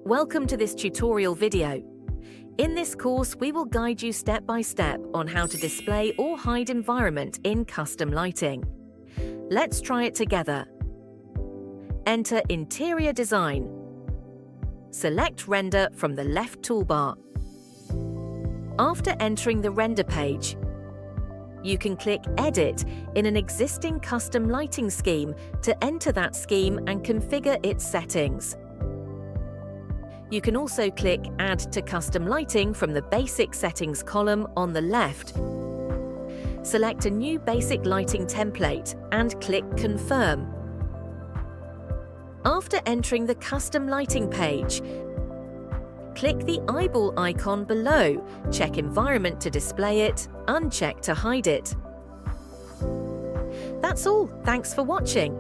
Welcome to this tutorial video. In this course, we will guide you step by step on how to display or hide environment in custom lighting. Let's try it together. Enter Interior Design. Select Render from the left toolbar. After entering the render page, you can click Edit in an existing custom lighting scheme to enter that scheme and configure its settings. You can also click Add to Custom Lighting from the Basic Settings column on the left. Select a new basic lighting template and click Confirm. After entering the custom lighting page, click the eyeball icon below, check Environment to display it, uncheck to hide it. That's all. Thanks for watching.